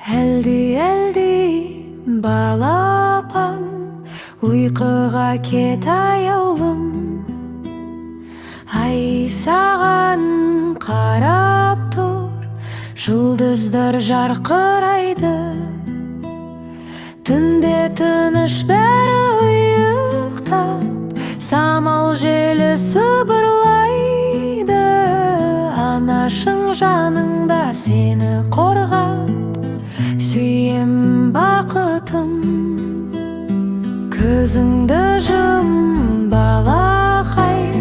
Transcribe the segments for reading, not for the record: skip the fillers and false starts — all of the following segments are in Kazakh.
Әлди балапан, ұйқыға кет аяулым. Ай саған қарап тұр, жұлдыздар жарқырайды. Түнде тыныш бәрі ұйықтап, самал желі сыбырлайды. Анашың жаныңда сені қорғап, сүйем бақытым. Көзіңді жум балақай,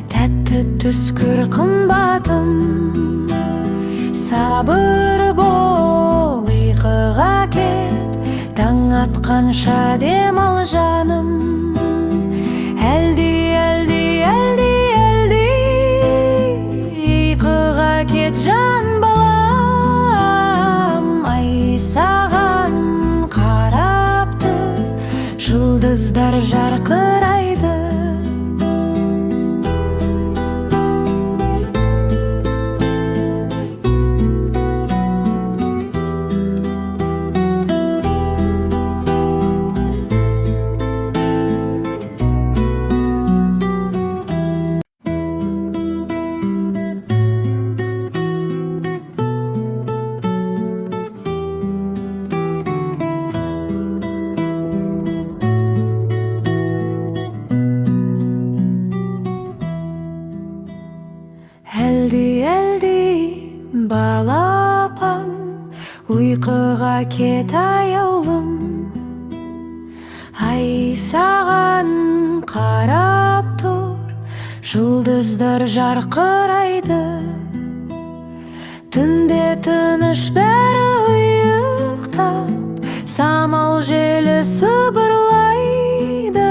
тәтті түскір қымбатым. Сабыр бол, ұйқыға кет, таң атқанша демал жаным. Әлди, әлди, әлди, әлди, ұйқыға кет жан балам. Ай саған қарап тұр, жұлдыздар жарқырайды. Әлди, әлди балапан, ұйқыға кет аяулым. Ай саған қарап тұр, жұлдыздар жарқырайды. Түнде тыныш бәрі ұйықтап, самал желі сыбырлайды.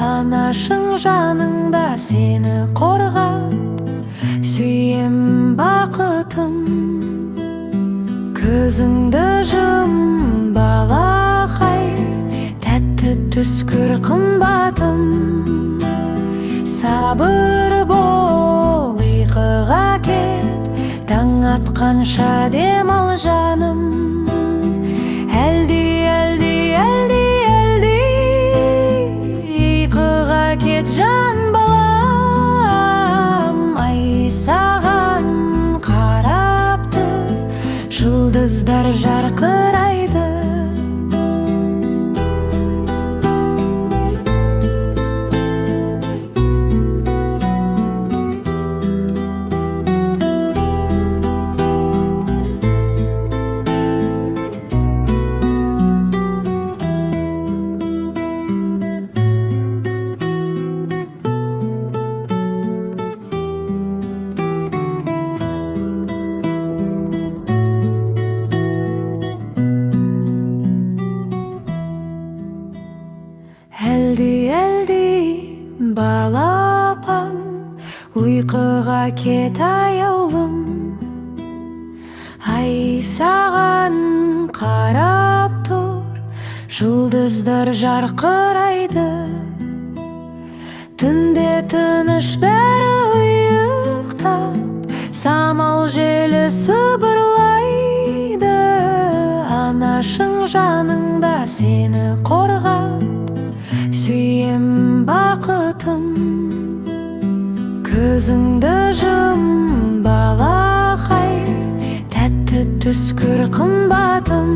Анашың жаныңда сені қорғап, сүйем бақытым. Көзіңді жум балақай, тәтті түскір қымбатым. Сабыр бол, ұйқыға кет, таң атқанша демал жаным. Әлди, әлди, әлди, әлди, ұйқыға кет жан балам. Ай саған қарап тұр, жұлдыздар жарқырайды. Әлди, әлди балапан, ұйқыға кет аяулым. Ай саған қарап тұр, жұлдыздар жарқырайды. Түнде тыныш бәрі ұйықтап, самал желі сыбырлайды. Анашың жаныңда сені қорғап, сүйем бақытым. Көзіңді жум балақай, тәтті түскір қымбатым.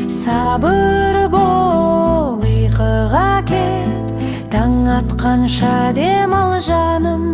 Сабыр бол, ұйқыға кет, таң атқанша демал жаным.